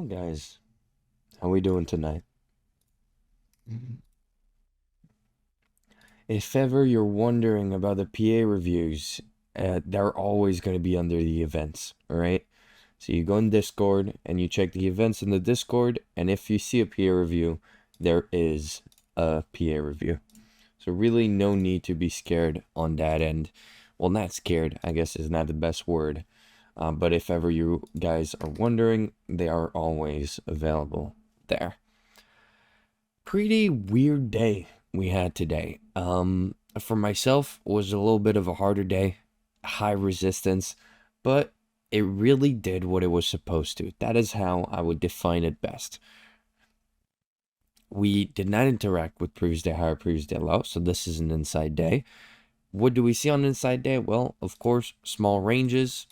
guys? How we doing tonight? If ever you're wondering about the PA reviews, they're always going to be under the events, all right? So you go in Discord and you check the events in the Discord, and if you see a PA review, there is a PA review. So really no need to be scared on that end. Well, not scared, I guess is not the best word. But if ever you guys are wondering, they are always available there. Pretty weird day we had today. For myself, it was a little bit of a harder day, high resistance, but it really did what it was supposed to. That is how I would define it best. We did not interact with previous day high or previous day low, so this is an inside day. What do we see on inside day? Well, of course, small ranges.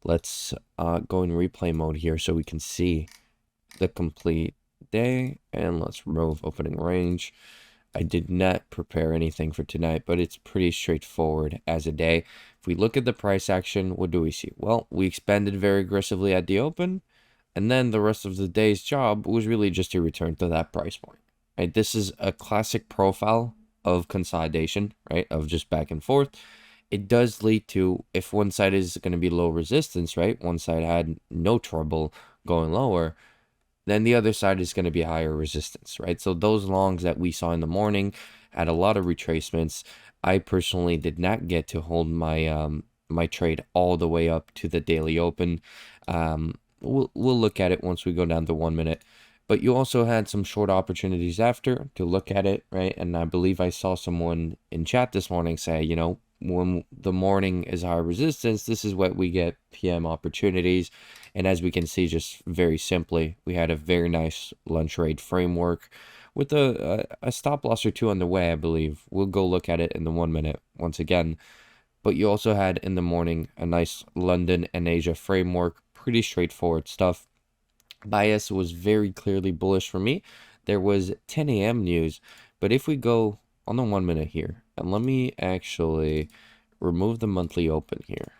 Let's go in replay mode here so we can see the complete day, and let's remove opening range. I did not prepare anything for tonight, but it's pretty straightforward as a day. If we look at the price action, what do we see? Well, we expanded very aggressively at the open, and then the rest of the day's job was really just to return to that price point. Right? This is a classic profile of consolidation, right? Of just back and forth. It does lead to, if one side is going to be low resistance, right? One side had no trouble going lower, then the other side is going to be higher resistance, right? So those longs that we saw in the morning had a lot of retracements. I personally did not get to hold my my trade all the way up to the daily open. We'll look at it once we go down to 1 minute. But you also had some short opportunities after to look at it, right? And I believe I saw someone in chat this morning say, you know, when the morning is high resistance, this is what we get PM opportunities. And as we can see, just very simply, we had a very nice lunch rate framework with a stop loss or two on the way, I believe. We'll go look at it in the 1 minute once again. But you also had in the morning a nice London and Asia framework, pretty straightforward stuff. Bias was very clearly bullish for me. There was 10 a.m. news, but if we go on the 1 minute here, and let me actually remove the monthly open here.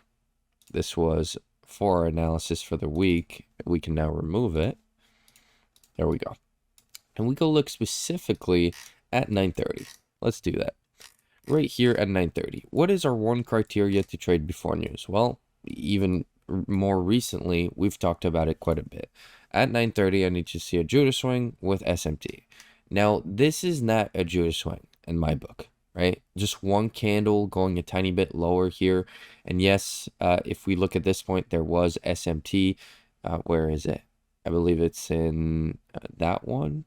This was for our analysis for the week. We can now remove it. There we go. And we go look specifically at 9:30. Let's do that. Right here at 9:30. What is our one criteria to trade before news? Well, even more recently, we've talked about it quite a bit. At 9:30, I need to see a Judah swing with SMT. Now, this is not a Judah swing in my book, right? Just one candle going a tiny bit lower here. And yes, if we look at this point, there was SMT. Where is it? I believe it's in that one.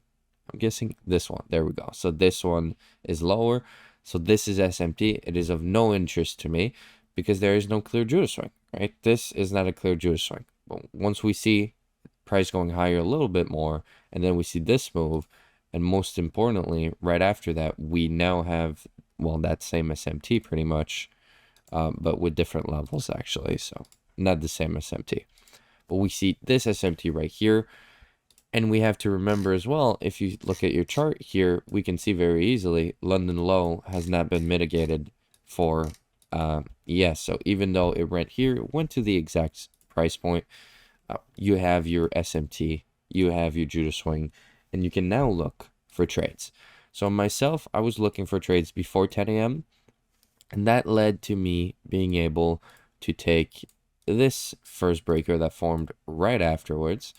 I'm guessing this one. There we go. So this one is lower. So this is SMT. It is of no interest to me because there is no clear Judah swing, right? This is not a clear Judah swing. But once we see price going higher a little bit more, and then we see this move, and most importantly, right after that, we now have, well, that same SMT pretty much, but with different levels actually. So not the same SMT, but we see this SMT right here. And we have to remember as well, if you look at your chart here, we can see very easily London low has not been mitigated for yes. So even though it went here, it went to the exact price point. You have your SMT, you have your Judah swing, and you can now look for trades. So myself, I was looking for trades before 10 a.m. and that led to me being able to take this first breaker that formed right afterwards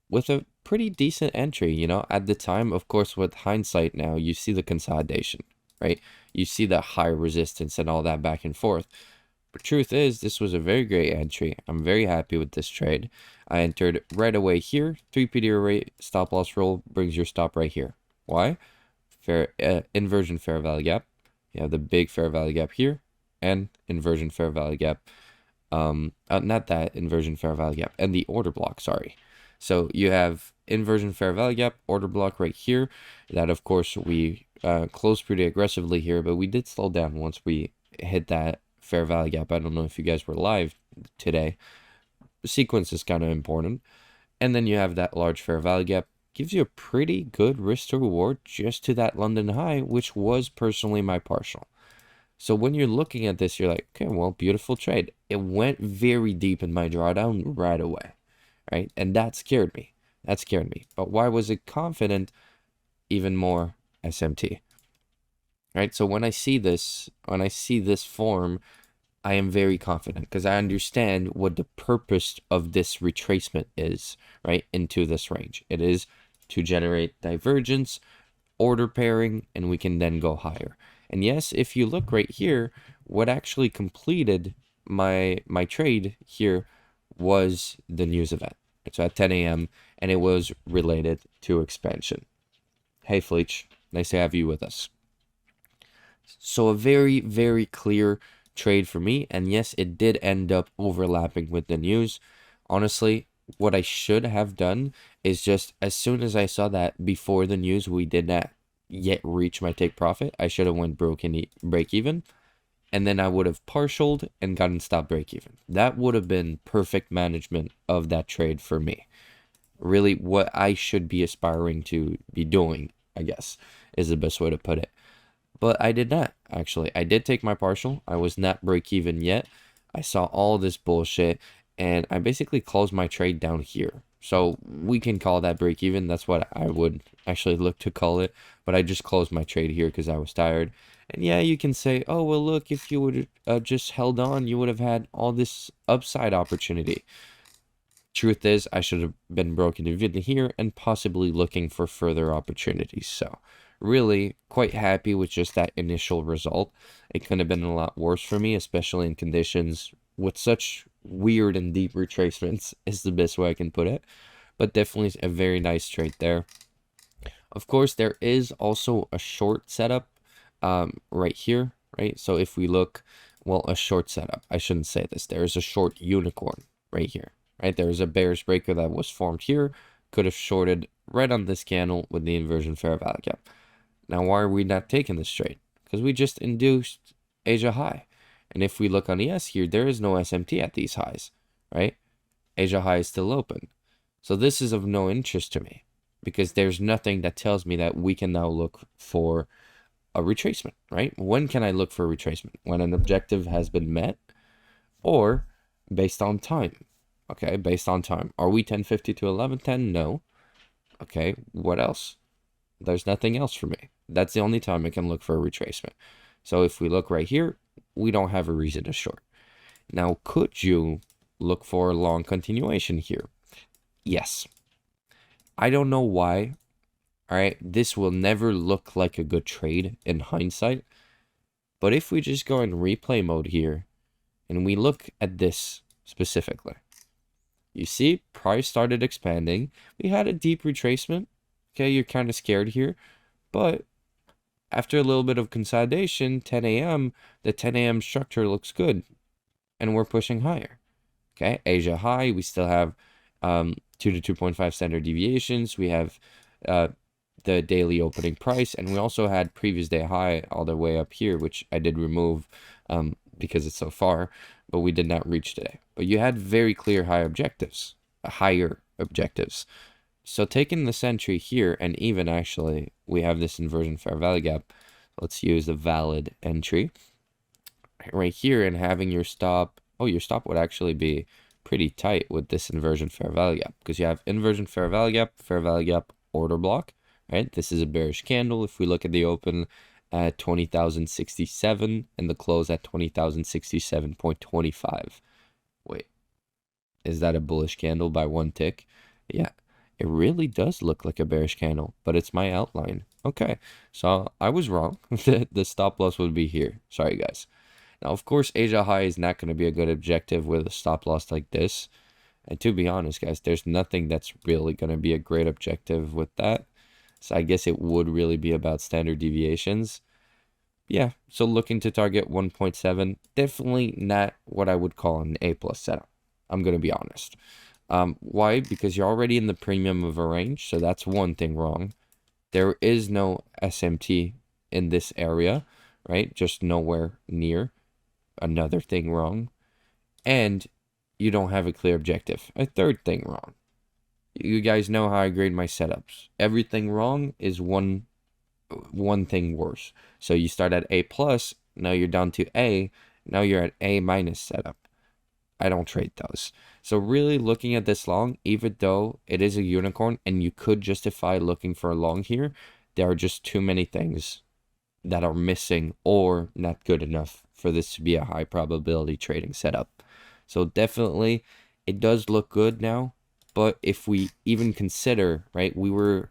with a pretty decent entry. You know, at the time, of course, with hindsight now, you see the consolidation, right? You see the high resistance and all that back and forth. But truth is, this was a very great entry. I'm very happy with this trade. I entered right away here. 3 PD rate stop loss roll brings your stop right here. Why? Inversion fair value gap. You have the big fair value gap here and inversion fair value gap. Not that inversion fair value gap and the order block, sorry. So you have inversion fair value gap, order block right here. That, of course, we closed pretty aggressively here, but we did slow down once we hit that fair value gap. I don't know if you guys were live today. The sequence is kind of important. And then you have that large fair value gap. Gives you a pretty good risk to reward just to that London high, which was personally my partial. So when you're looking at this, you're like, okay, well, beautiful trade. It went very deep in my drawdown right away, right? And that scared me. That scared me. But why was it confident? Even more SMT. Right? So when I see this form, I am very confident because I understand what the purpose of this retracement is, right, into this range. It is to generate divergence, order pairing, and we can then go higher. And yes, if you look right here, what actually completed my trade here was the news event. So at 10 a.m. and it was related to expansion. Hey Fleech, nice to have you with us. So a very, very clear trade for me. And yes, it did end up overlapping with the news. Honestly, what I should have done is just as soon as I saw that before the news, we did not yet reach my take profit, I should have went break even. And then I would have partialed and gotten stop break even. That would have been perfect management of that trade for me. Really what I should be aspiring to be doing, I guess, is the best way to put it. But I did not, actually. I did take my partial. I was not break even yet. I saw all this bullshit, and I basically closed my trade down here. So we can call that break even. That's what I would actually look to call it. But I just closed my trade here because I was tired. And yeah, you can say, oh, well, look, if you would have just held on, you would have had all this upside opportunity. Truth is, I should have been broken even here and possibly looking for further opportunities. So really quite happy with just that initial result. It could have been a lot worse for me, especially in conditions with such weird and deep retracements is the best way I can put it. But definitely a very nice trade there. Of course, there is also a short setup right here, right? So if we look, well, a short setup, I shouldn't say this. There's a short unicorn right here, right? There's a bearish breaker that was formed here, could have shorted right on this candle with the inversion fair value gap. Now, why are we not taking this trade? Because we just induced Asia high. And if we look on ES here, there is no SMT at these highs, right? Asia high is still open. So this is of no interest to me because there's nothing that tells me that we can now look for a retracement, right? When can I look for a retracement? When an objective has been met or based on time. Okay, based on time. Are we 1050 to 1110? No. Okay, what else? There's nothing else for me. That's the only time I can look for a retracement. So if we look right here, we don't have a reason to short. Now, could you look for a long continuation here? Yes. I don't know why. All right, this will never look like a good trade in hindsight. But if we just go in replay mode here and we look at this specifically, you see price started expanding. We had a deep retracement. Okay, you're kind of scared here. But after a little bit of consolidation, 10 a.m., the 10 a.m. structure looks good. And we're pushing higher. Okay, Asia high. We still have 2 to 2.5 standard deviations. We have the daily opening price. And we also had previous day high all the way up here, which I did remove because it's so far. But we did not reach today. But you had very clear higher objectives. So taking the entry here, and even actually, we have this inversion fair value gap. Let's use the valid entry right here and having your stop. Oh, your stop would actually be pretty tight with this inversion fair value gap because you have inversion fair value gap, order block, right? This is a bearish candle. If we look at the open at 20,067 and the close at 20,067.25. Wait, is that a bullish candle by one tick? Yeah. It really does look like a bearish candle, but it's my outline. Okay, so I was wrong. The stop loss would be here. Sorry, guys. Now, of course, Asia high is not going to be a good objective with a stop loss like this. And to be honest, guys, there's nothing that's really going to be a great objective with that. So I guess it would really be about standard deviations. Yeah, so looking to target 1.7. Definitely not what I would call an A+ setup. I'm going to be honest. Why? Because you're already in the premium of a range, so that's one thing wrong. There is no SMT in this area, right? Just nowhere near. Another thing wrong. And you don't have a clear objective. A third thing wrong. You guys know how I grade my setups. Everything wrong is one thing worse. So you start at A+, now you're down to A, now you're at A- setup. I don't trade those. So really looking at this long, even though it is a unicorn and you could justify looking for a long here, there are just too many things that are missing or not good enough for this to be a high probability trading setup. So definitely it does look good now, but if we even consider, right, we were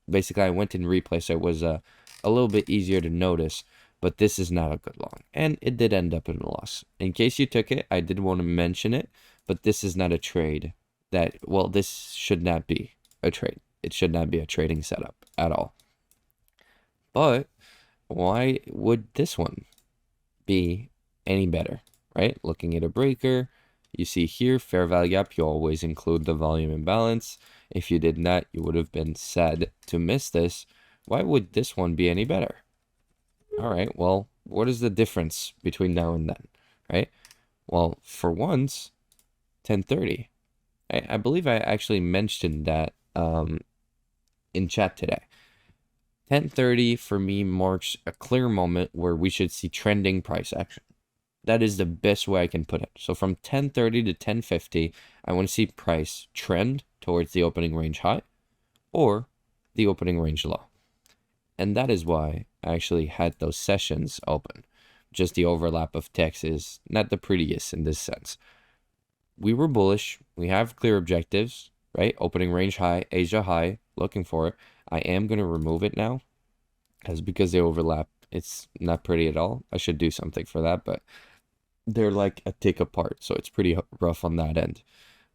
basically, I went in replay, so it was a little bit easier to notice, but this is not a good long, and it did end up in a loss. In case you took it, I did want to mention it, but this is not a trade that, well, this should not be a trade. It should not be a trading setup at all. But why would this one be any better, right? Looking at a breaker, you see here, fair value gap, you always include the volume imbalance. If you did not, you would have been sad to miss this. Why would this one be any better? All right, well, what is the difference between now and then, right? Well, for once, 1030. I believe I actually mentioned that in chat today. 1030 for me marks a clear moment where we should see trending price action. That is the best way I can put it. So from 1030 to 1050, I want to see price trend towards the opening range high or the opening range low. And that is why I actually had those sessions open. Just the overlap of text is not the prettiest in this sense. We were bullish. We have clear objectives, right? Opening range high, Asia high, looking for it. I am going to remove it now because they overlap. It's not pretty at all. I should do something for that, but they're like a tick apart, so it's pretty rough on that end.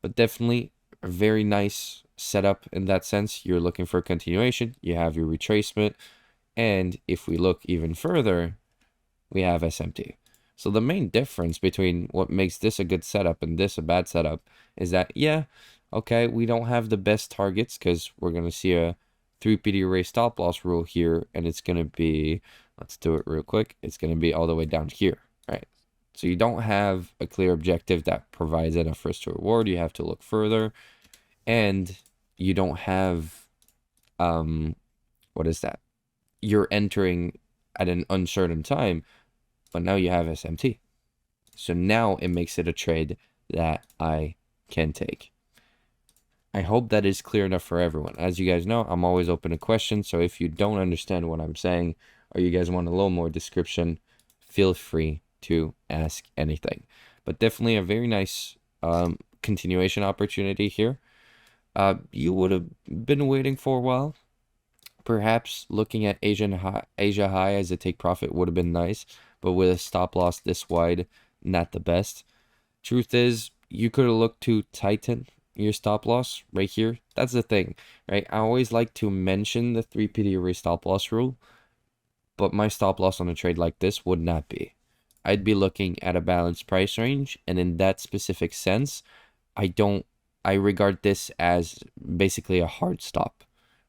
But definitely a very nice setup in that sense. You're looking for a continuation. You have your retracement. And if we look even further, we have SMT. So the main difference between what makes this a good setup and this a bad setup is that, yeah, okay, we don't have the best targets because we're going to see a 3PD array stop loss rule here, and it's going to be, let's do it real quick, it's going to be all the way down here, right? So you don't have a clear objective that provides enough risk to reward. You have to look further, and you don't have, what is that? You're entering at an uncertain time, but now you have SMT. So now it makes it a trade that I can take. I hope that is clear enough for everyone. As you guys know, I'm always open to questions. So if you don't understand what I'm saying, or you guys want a little more description, feel free to ask anything. But definitely a very nice continuation opportunity here. You would have been waiting for a while. Perhaps looking at Asia high as a take profit would have been nice, but with a stop loss this wide, not the best. Truth is, you could have looked to tighten your stop loss right here. That's the thing, right? I always like to mention the 3PD array stop loss rule, but my stop loss on a trade like this would not be. I'd be looking at a balanced price range, and in that specific sense, I regard this as basically a hard stop,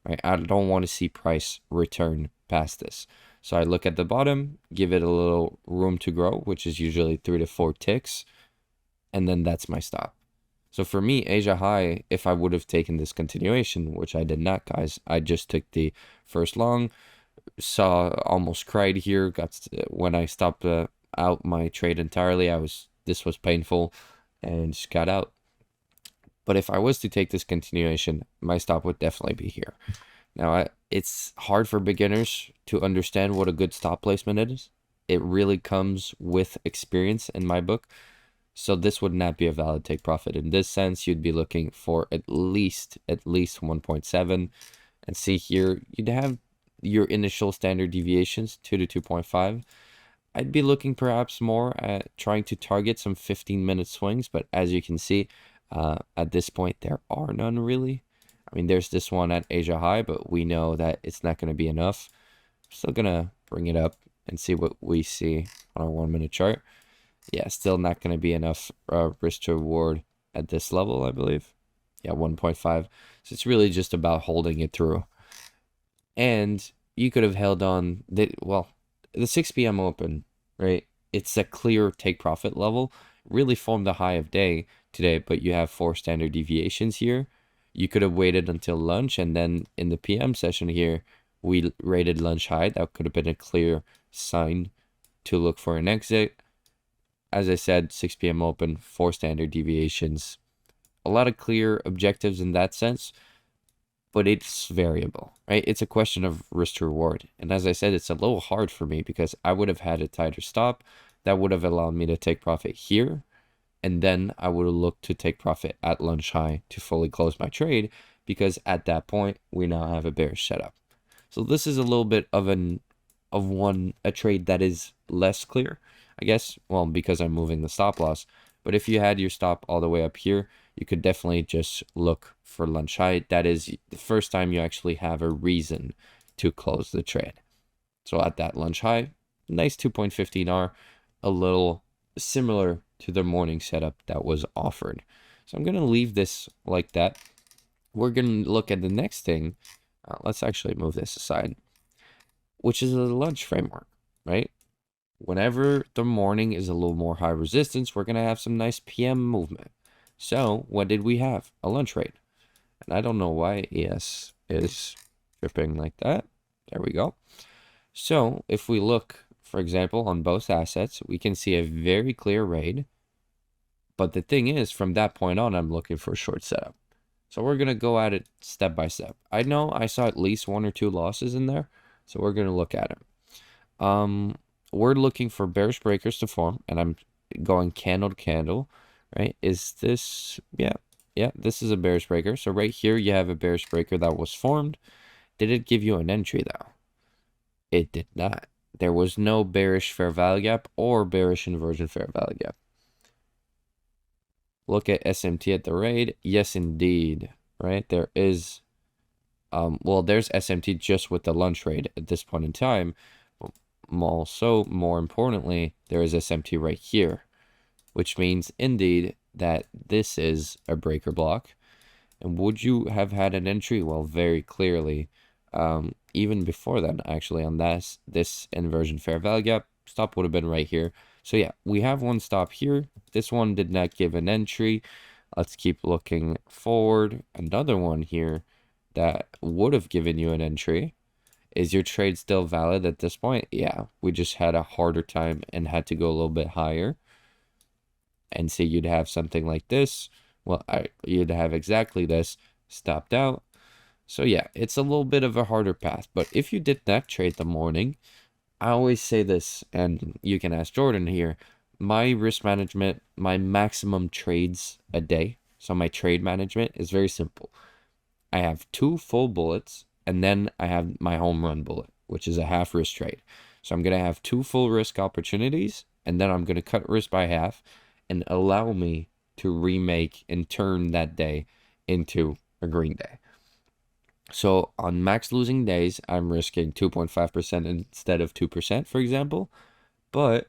right? I don't want to see price return past this. So I look at the bottom, give it a little room to grow, which is usually 3 to 4 ticks, and then that's my stop. So for me, Asia high, if I would have taken this continuation, which I did not, guys, I just took the first long, almost cried here, when I stopped out my trade entirely, this was painful, and just got out. But if I was to take this continuation, my stop would definitely be here. Now, it's hard for beginners to understand what a good stop placement is. It really comes with experience in my book. So this would not be a valid take profit. In this sense, you'd be looking for at least 1.7. And see here, you'd have your initial standard deviations, 2 to 2.5. I'd be looking perhaps more at trying to target some 15-minute swings. But as you can see, at this point, there are none really. I mean, there's this one at Asia high, but we know that it's not going to be enough. I'm still going to bring it up and see what we see on our 1-minute chart. Yeah, still not going to be enough risk to reward at this level, I believe. Yeah, 1.5. So it's really just about holding it through. And you could have held on, the 6 p.m. open, right? It's a clear take profit level. Really formed the high of day today, but you have 4 standard deviations here. You could have waited until lunch, and then in the PM session here, we rated lunch high. That could have been a clear sign to look for an exit. as I said, 6 p.m. open, 4 standard deviations. A lot of clear objectives in that sense, but it's variable, right? It's a question of risk to reward. And as I said, it's a little hard for me because I would have had a tighter stop that would have allowed me to take profit here. And then I would have looked to take profit at lunch high to fully close my trade, because at that point we now have a bearish setup. So this is a little bit of a trade that is less clear, I guess, well, because I'm moving the stop loss. But if you had your stop all the way up here, you could definitely just look for lunch high. That is the first time you actually have a reason to close the trade. So at that lunch high, nice 2.15R, a little similar to the morning setup that was offered. So I'm going to leave this like that. We're going to look at the next thing. Let's actually move this aside, which is the lunch framework, right? Whenever the morning is a little more high resistance, we're going to have some nice PM movement. So what did we have? A lunch rate. And I don't know why ES is tripping like that. There we go. So if we look, for example, on both assets, we can see a very clear raid. But the thing is, from that point on, I'm looking for a short setup. So we're going to go at it step by step. I know I saw at least 1 or 2 losses in there, so we're going to look at it. We're looking for bearish breakers to form, and I'm going candle to candle, right? Is this, yeah, this is a bearish breaker. So right here, you have a bearish breaker that was formed. Did it give you an entry though? It did not. There was no bearish fair value gap or bearish inversion fair value gap. Look at SMT at the raid. Yes, indeed, right? There is, well, there's SMT just with the lunch raid at this point in time. Also, more importantly, there is SMT right here, which means indeed that this is a breaker block. And would you have had an entry? Well, very clearly, even before that, actually, on this inversion fair value gap, stop would have been right here. So yeah, we have one stop here. This one did not give an entry. Let's keep looking forward. Another one here that would have given you an entry. Is your trade still valid at this point? Yeah, we just had a harder time and had to go a little bit higher. And say you'd have something like this. Well, you'd have exactly this stopped out. So yeah, it's a little bit of a harder path. But if you did not trade the morning, I always say this, and you can ask Jordan here, my risk management, my maximum trades a day, so my trade management is very simple. I have 2 full bullets, and then I have my home run bullet, which is a half risk trade. So I'm going to have 2 full risk opportunities, and then I'm going to cut risk by half and allow me to remake and turn that day into a green day. So on max losing days, I'm risking 2.5% instead of 2%, for example. But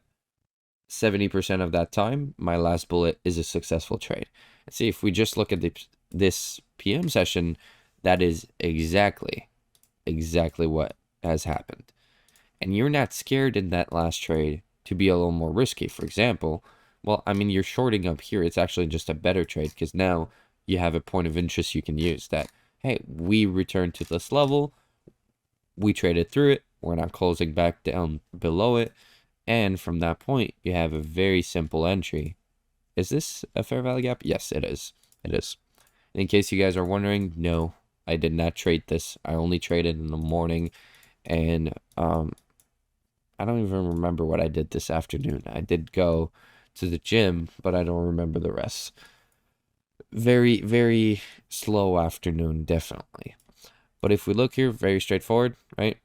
70% of that time, my last bullet is a successful trade. And see, if we just look at this PM session, that is exactly what has happened. And you're not scared in that last trade to be a little more risky. For example, well, I mean, you're shorting up here. It's actually just a better trade because now you have a point of interest you can use that, hey, we returned to this level, we traded through it, we're not closing back down below it, and from that point, you have a very simple entry. Is this a fair value gap? Yes, it is. It is. In case you guys are wondering, no, I did not trade this. I only traded in the morning, and I don't even remember what I did this afternoon. I did go to the gym, but I don't remember the rest. Very, very slow afternoon, definitely. But if we look here, very straightforward, right?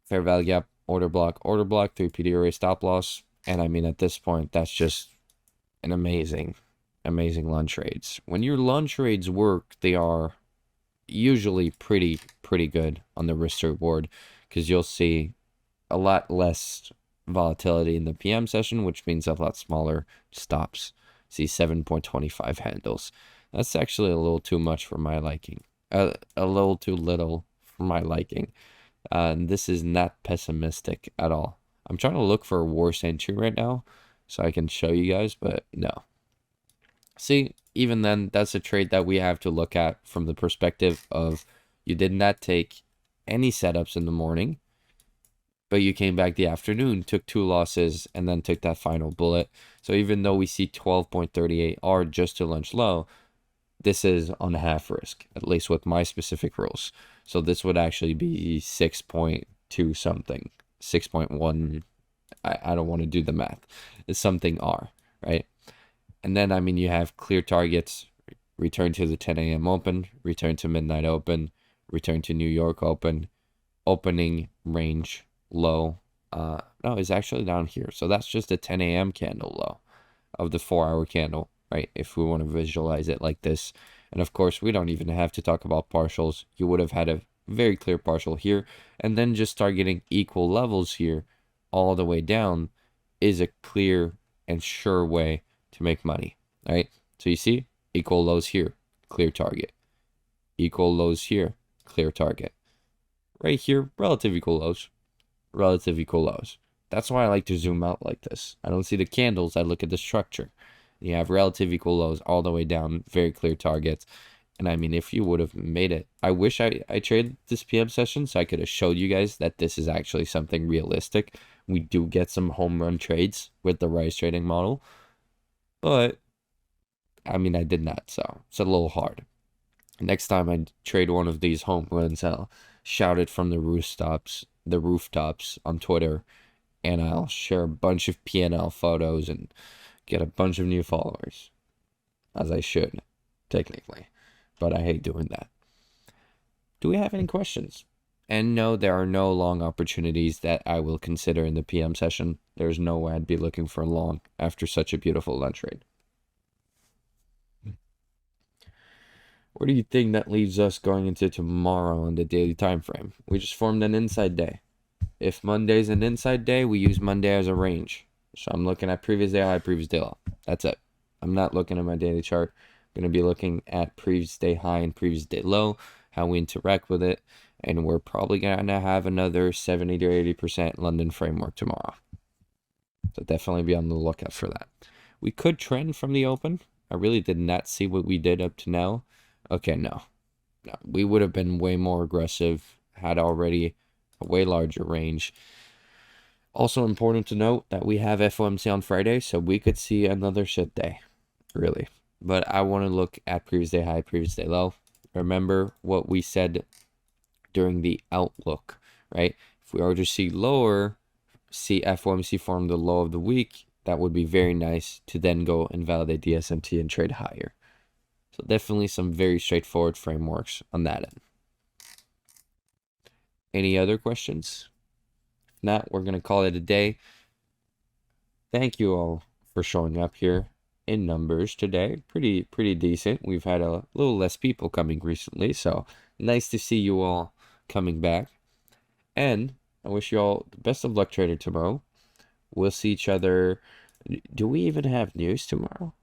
Fair value gap, order block, 3 PD array stop loss. And I mean, at this point, that's just an amazing lunch trades. When your lunch trades work, they are usually pretty good on the risk to reward, because you'll see a lot less volatility in the PM session, which means a lot smaller stops. See 7.25 handles. That's actually a little too much for my liking. A little too little for my liking. And this is not pessimistic at all. I'm trying to look for a worse entry right now so I can show you guys, but no. See, even then, that's a trade that we have to look at from the perspective of you did not take any setups in the morning, But you came back the afternoon, took 2 losses, and then took that final bullet. So even though we see 12.38 R just to lunch low, this is on half risk, at least with my specific rules. So this would actually be 6.2 something, 6.1. I don't want to do the math. It's something R, right? And then, I mean, you have clear targets, return to the 10 a.m. open, return to midnight open, return to New York open, opening range low. No, it's actually down here. So that's just a 10 a.m. candle low of the 4-hour candle, right? If we want to visualize it like this. And of course, we don't even have to talk about partials. You would have had a very clear partial here, and then just targeting equal levels here all the way down is a clear and sure way to make money, right? So you see, equal lows here, clear target. Equal lows here, clear target. Right here, relative equal lows, relative equal lows. That's why I like to zoom out like this. I don't see the candles, I look at the structure. You have relative equal lows all the way down, very clear targets. And I mean, if you would have made it, I wish I traded this PM session so I could have showed you guys that this is actually something realistic. We do get some home run trades with the Rise trading model. But, I mean, I did not, so it's a little hard. Next time I trade one of these home runs, I'll shout it from the rooftops on Twitter, and I'll share a bunch of PNL photos and get a bunch of new followers, as I should, technically, but I hate doing that. Do we have any questions? And no, there are no long opportunities that I will consider in the PM session. There's no way I'd be looking for long after such a beautiful lunch trade. Where do you think that leaves us going into tomorrow on the daily time frame? We just formed an inside day. If Monday's an inside day, we use Monday as a range. So I'm looking at previous day high, previous day low. That's it. I'm not looking at my daily chart. I'm going to be looking at previous day high and previous day low, how we interact with it, and we're probably going to have another 70 to 80% London framework tomorrow. So definitely be on the lookout for that. We could trend from the open. I really did not see what we did up to now. Okay, no. We would have been way more aggressive, had already a way larger range. Also important to note that we have FOMC on Friday, so we could see another shit day, really. But I want to look at previous day high, previous day low. Remember what we said during the outlook, right? If we are to see lower, see FOMC form the low of the week, that would be very nice to then go and validate the SMT and trade higher. So definitely some very straightforward frameworks on that end. Any other questions? If not, we're going to call it a day. Thank you all for showing up here in numbers today. Pretty decent. We've had a little less people coming recently, so nice to see you all coming back. And I wish you all the best of luck trader tomorrow. We'll see each other. Do we even have news tomorrow?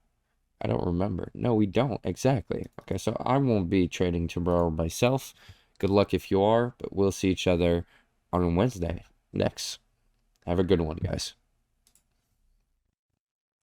I don't remember. No, we don't. Exactly. Okay, so I won't be trading tomorrow myself. Good luck if you are, but we'll see each other on Wednesday next. Have a good one, guys.